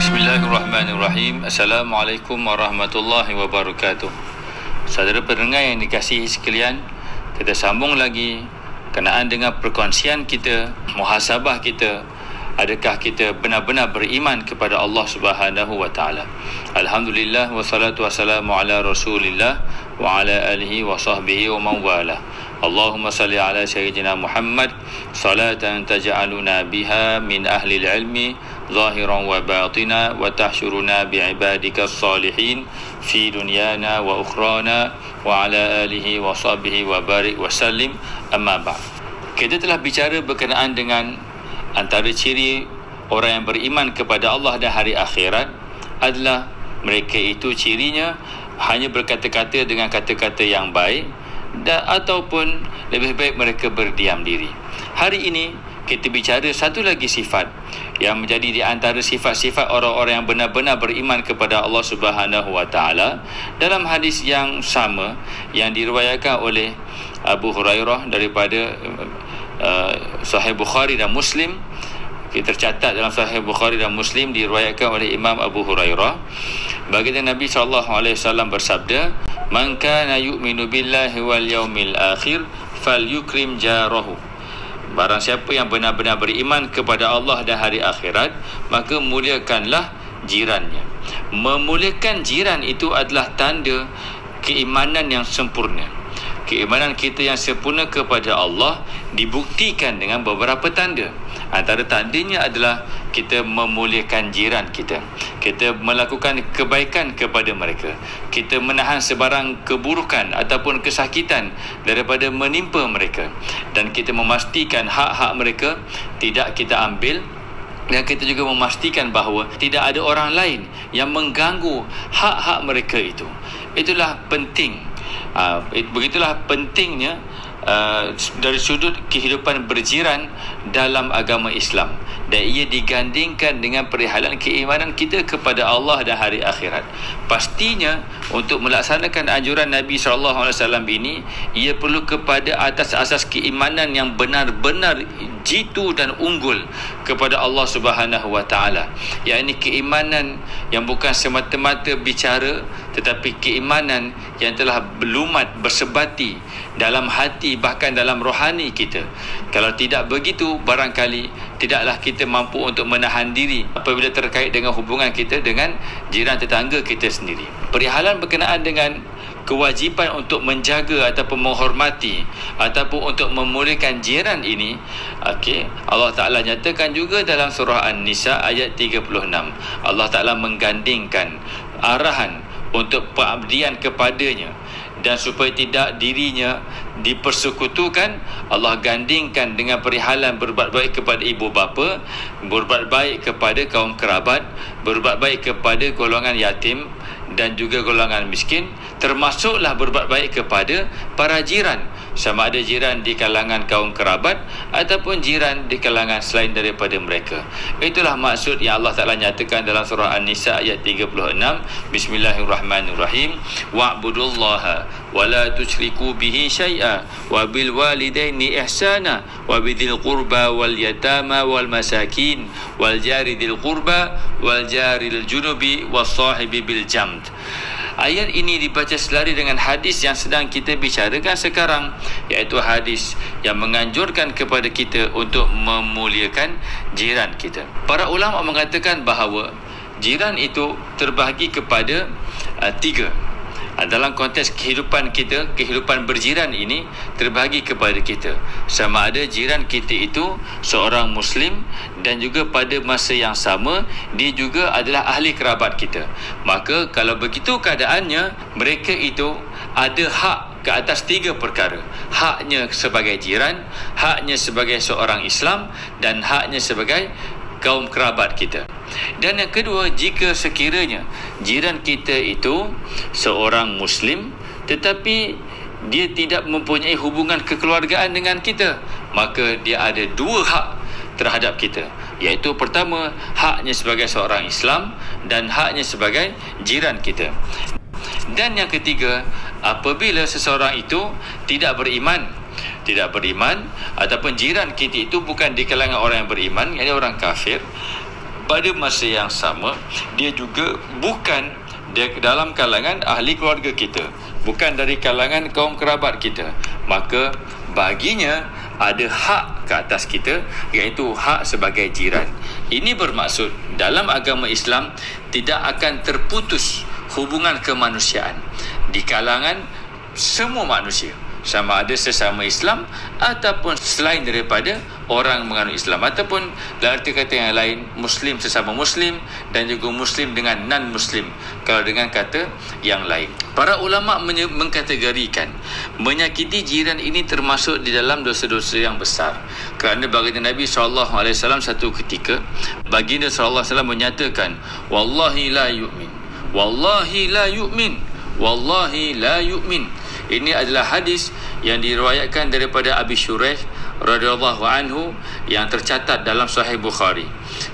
Bismillahirrahmanirrahim. Assalamualaikum warahmatullahi wabarakatuh. Saudara pendengar yang dikasihi sekalian, kita sambung lagi kenaan dengan perkongsian kita, muhasabah kita. Adakah kita benar-benar beriman kepada Allah Subhanahu wa taala? Alhamdulillah wassalatu wassalamu ala Rasulillah wa ala alihi wa sahbihi wa man wala. Allahumma salli ala sayyidina Muhammad salatan taj'aluna biha min ahli ilmi zahiran wa batina wa tahsyuruna bi'ibadika salihin fi dunyana wa ukhrana wa ala alihi wa sahbihi wa barik wa sallim. Amma ba'd. Kita telah bicara berkenaan dengan antara ciri orang yang beriman kepada Allah dan hari akhirat adalah mereka itu cirinya hanya berkata-kata dengan kata-kata yang baik ataupun lebih baik mereka berdiam diri. Hari ini kita bicara satu lagi sifat yang menjadi di antara sifat-sifat orang-orang yang benar-benar beriman kepada Allah Subhanahu wa taala dalam hadis yang sama yang diriwayatkan oleh Abu Hurairah daripada Sahih Bukhari dan Muslim. Kita tercatat dalam Sahih Bukhari dan Muslim diriwayatkan oleh Imam Abu Hurairah, baginda Nabi SAW bersabda, "Man kana yu'minu billahi wal yaumil akhir falyukrim jarahu." Barang siapa yang benar-benar beriman kepada Allah dan hari akhirat, maka muliakanlah jirannya. Memuliakan jiran itu adalah tanda keimanan yang sempurna. Keimanan kita yang sempurna kepada Allah dibuktikan dengan beberapa tanda. Antara tandanya adalah kita memuliakan jiran kita. Kita melakukan kebaikan kepada mereka. Kita menahan sebarang keburukan ataupun kesakitan daripada menimpa mereka. Dan kita memastikan hak-hak mereka tidak kita ambil. Dan kita juga memastikan bahawa tidak ada orang lain yang mengganggu hak-hak mereka itu. Itulah penting. Begitulah pentingnya dari sudut kehidupan berjiran dalam agama Islam, dan ia digandingkan dengan perihalan keimanan kita kepada Allah dan hari akhirat. Pastinya untuk melaksanakan anjuran Nabi SAW ini, ia perlu kepada atas asas keimanan yang benar-benar jitu dan unggul kepada Allah Subhanahu wa taala, yakni keimanan yang bukan semata-mata bicara, tetapi keimanan yang telah belumat bersebati dalam hati, bahkan dalam rohani kita. Kalau tidak begitu, barangkali tidaklah kita mampu untuk menahan diri apabila terkait dengan hubungan kita dengan jiran tetangga kita sendiri. Perihalan berkenaan dengan kewajipan untuk menjaga ataupun menghormati ataupun untuk memuliakan jiran ini, Allah Ta'ala nyatakan juga dalam surah An-Nisa ayat 36. Allah Ta'ala menggandingkan arahan untuk pengabdian kepadanya, dan supaya tidak dirinya dipersekutukan, Allah gandingkan dengan perihalan berbuat baik kepada ibu bapa, berbuat baik kepada kaum kerabat, berbuat baik kepada golongan yatim dan juga golongan miskin, termasuklah berbuat baik kepada para jiran, sama ada jiran di kalangan kaum kerabat ataupun jiran di kalangan selain daripada mereka. Itulah maksud yang Allah Ta'ala nyatakan dalam surah An-Nisa ayat 36. Bismillahirrahmanirrahim. Wa'budullaha wa la tusyriku bihi syai'a wa bil walidaini ihsana wa bidzil qurba wal yatama wal masakin wal jari dzil qurba wal jaril junubi was sahibi bil jamd. Ayat ini dibaca selari dengan hadis yang sedang kita bicarakan sekarang, iaitu hadis yang menganjurkan kepada kita untuk memuliakan jiran kita. Para ulama mengatakan bahawa jiran itu terbahagi kepada tiga. Dalam konteks kehidupan kita, kehidupan berjiran ini terbahagi kepada kita. Sama ada jiran kita itu seorang Muslim dan juga pada masa yang sama dia juga adalah ahli kerabat kita. Maka kalau begitu keadaannya, mereka itu ada hak ke atas tiga perkara. Haknya sebagai jiran, haknya sebagai seorang Islam, dan haknya sebagai kaum kerabat kita. Dan yang kedua, jika sekiranya jiran kita itu seorang Muslim tetapi dia tidak mempunyai hubungan kekeluargaan dengan kita, maka dia ada dua hak terhadap kita, iaitu pertama, haknya sebagai seorang Islam dan haknya sebagai jiran kita. Dan yang ketiga, apabila seseorang itu tidak beriman ataupun jiran kita itu bukan di kalangan orang yang beriman, yakni orang kafir, pada masa yang sama dia juga bukan dia dalam kalangan ahli keluarga kita, bukan dari kalangan kaum kerabat kita, maka baginya ada hak ke atas kita, iaitu hak sebagai jiran. Ini bermaksud dalam agama Islam tidak akan terputus hubungan kemanusiaan di kalangan semua manusia, sama ada sesama Islam ataupun selain daripada orang menganut Islam, ataupun dalam arti kata yang lain, Muslim sesama Muslim dan juga Muslim dengan non-Muslim kalau dengan kata yang lain. Para ulama mengkategorikan menyakiti jiran ini termasuk di dalam dosa-dosa yang besar, kerana baginda Nabi SAW satu ketika baginda SAW menyatakan wallahi la yu'min, wallahi la yu'min, wallahi la yu'min. Ini adalah hadis yang diriwayatkan daripada Abi Shuraih radhiyallahu anhu yang tercatat dalam Sahih Bukhari.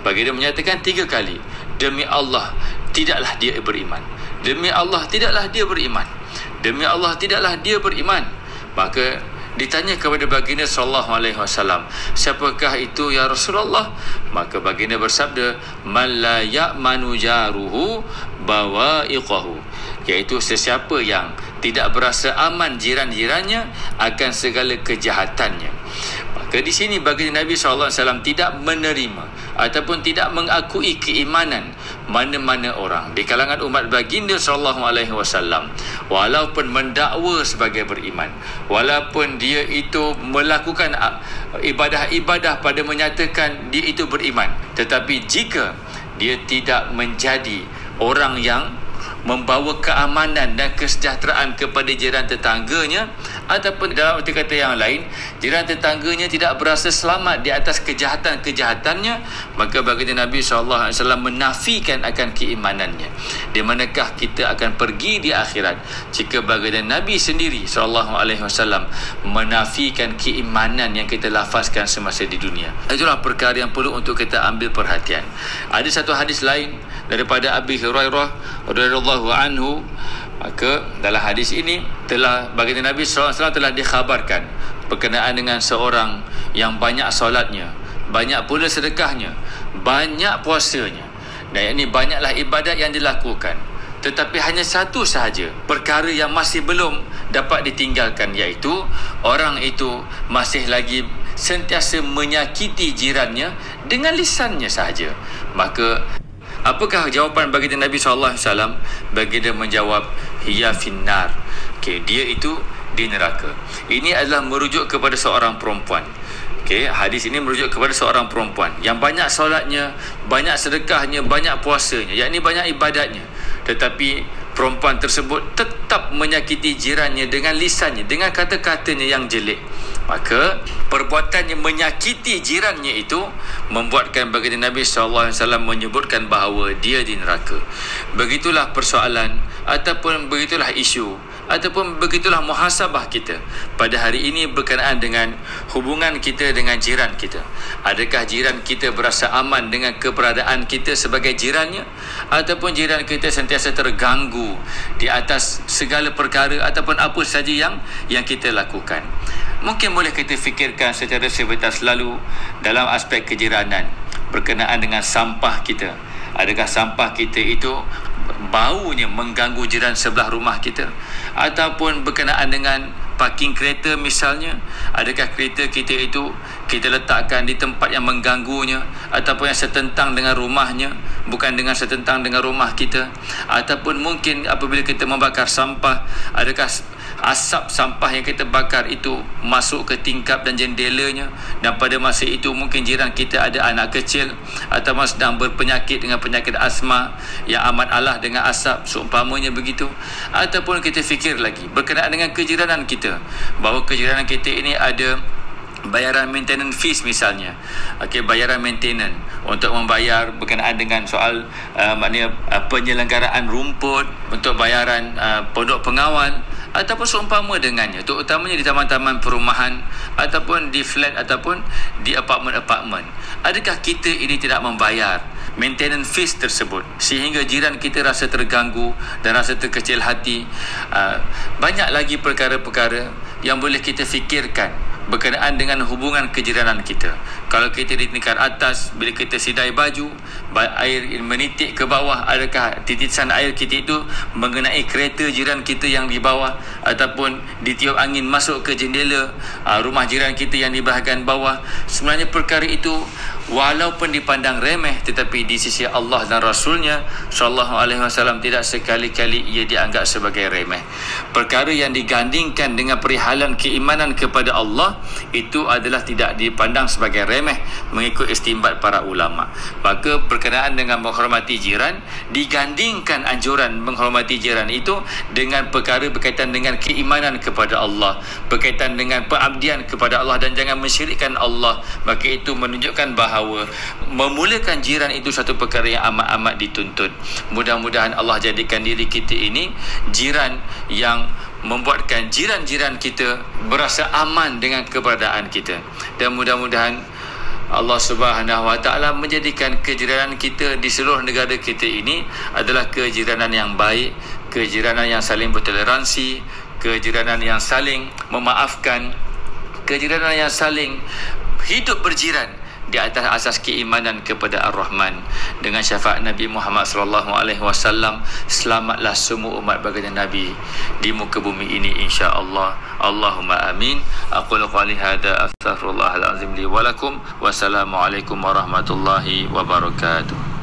Baginda menyatakan 3 kali, demi Allah tidaklah dia beriman, demi Allah tidaklah dia beriman, demi Allah tidaklah dia beriman. Maka ditanya kepada baginda sallallahu alaihi wasallam, siapakah itu ya Rasulullah? Maka baginda bersabda, man la ya'manu jaruhu bawa'iqahu, iaitu sesiapa yang tidak berasa aman jiran-jirannya akan segala kejahatannya. Maka di sini baginda Nabi SAW tidak menerima ataupun tidak mengakui keimanan mana-mana orang di kalangan umat baginda SAW, walaupun mendakwa sebagai beriman, walaupun dia itu melakukan ibadah-ibadah pada menyatakan dia itu beriman, tetapi jika dia tidak menjadi orang yang membawa keamanan dan kesejahteraan kepada jiran tetangganya, ataupun dalam arti kata yang lain, jiran tetangganya tidak berasa selamat di atas kejahatan-kejahatannya, maka baginda Nabi SAW menafikan akan keimanannya. Di manakah kita akan pergi di akhirat jika baginda Nabi sendiri SAW menafikan keimanan yang kita lafazkan semasa di dunia? Itulah perkara yang perlu untuk kita ambil perhatian. Ada satu hadis lain daripada Abi Hurairah radhiyallahu anhu, maka dalam hadis ini telah baginda Nabi SAW telah dikhabarkan berkenaan dengan seorang yang banyak solatnya, banyak pula sedekahnya, banyak puasanya, dan ini banyaklah ibadat yang dilakukan, tetapi hanya satu sahaja perkara yang masih belum dapat ditinggalkan, iaitu orang itu masih lagi sentiasa menyakiti jirannya dengan lisannya sahaja. Maka apakah jawapan baginda Nabi SAW? Baginda menjawab, hiya finnar. Dia itu di neraka. Ini adalah merujuk kepada seorang perempuan. Hadis ini merujuk kepada seorang perempuan yang banyak solatnya, banyak sedekahnya, banyak puasanya, yakni banyak ibadatnya, tetapi perempuan tersebut tetap menyakiti jirannya dengan lisannya, dengan kata-katanya yang jelek. Maka perbuatannya menyakiti jirannya itu membuatkan baginda Nabi SAW menyebutkan bahawa dia di neraka. Begitulah persoalan ataupun begitulah isu ataupun begitulah muhasabah kita pada hari ini berkenaan dengan hubungan kita dengan jiran kita. Adakah jiran kita berasa aman dengan keberadaan kita sebagai jirannya, ataupun jiran kita sentiasa terganggu di atas segala perkara ataupun apa saja yang kita lakukan? Mungkin boleh kita fikirkan secara sebentar lalu dalam aspek kejiranan berkenaan dengan sampah kita. Adakah sampah kita itu baunya mengganggu jiran sebelah rumah kita? Ataupun berkenaan dengan parking kereta misalnya, adakah kereta kita itu kita letakkan di tempat yang mengganggunya ataupun yang setentang dengan rumahnya, bukan dengan setentang dengan rumah kita? Ataupun mungkin apabila kita membakar sampah, adakah asap sampah yang kita bakar itu masuk ke tingkap dan jendelanya, dan pada masa itu mungkin jiran kita ada anak kecil atau sedang berpenyakit dengan penyakit asma yang amat alah dengan asap, seumpamanya begitu. Ataupun kita fikir lagi berkenaan dengan kejiranan kita, bahawa kejiranan kita ini ada bayaran maintenance fees misalnya, bayaran maintenance untuk membayar berkenaan dengan soal maknanya penyelenggaraan rumput, untuk bayaran pondok pengawal ataupun seumpama dengannya, terutamanya di taman-taman perumahan ataupun di flat ataupun di apartmen-apartmen. Adakah kita ini tidak membayar maintenance fees tersebut sehingga jiran kita rasa terganggu dan rasa terkecil hati? Banyak lagi perkara-perkara yang boleh kita fikirkan berkenaan dengan hubungan kejiranan kita. Kalau kita di tingkat atas, bila kita sidai baju, air menitik ke bawah, adakah titisan air kita itu mengenai kereta jiran kita yang di bawah, ataupun ditiup angin masuk ke jendela rumah jiran kita yang di bahagian bawah? Sebenarnya perkara itu walaupun dipandang remeh, tetapi di sisi Allah dan Rasulnya SAW tidak sekali-kali ia dianggap sebagai remeh. Perkara yang digandingkan dengan perihalan keimanan kepada Allah, itu adalah tidak dipandang sebagai remeh mengikut istinbat para ulama. Maka berkenaan dengan menghormati jiran, digandingkan anjuran menghormati jiran itu dengan perkara berkaitan dengan keimanan kepada Allah, berkaitan dengan pengabdian kepada Allah, dan jangan mensyirikkan Allah. Maka itu menunjukkan bahawa memulakan jiran itu satu perkara yang amat-amat dituntut. Mudah-mudahan Allah jadikan diri kita ini jiran yang membuatkan jiran-jiran kita berasa aman dengan keberadaan kita, dan mudah-mudahan Allah Subhanahu Wa Taala menjadikan kejiranan kita di seluruh negara kita ini adalah kejiranan yang baik, kejiranan yang saling bertoleransi, kejiranan yang saling memaafkan, kejiranan yang saling hidup berjiran di atas asas keimanan kepada Ar-Rahman. Dengan syafaat Nabi Muhammad SAW, selamatlah semua umat baginda Nabi di muka bumi ini, insya-Allah. Allahumma amin. Aqulu qali hadza, astaghfirullahal azim li wa lakum. Wassalamualaikum warahmatullahi wabarakatuh.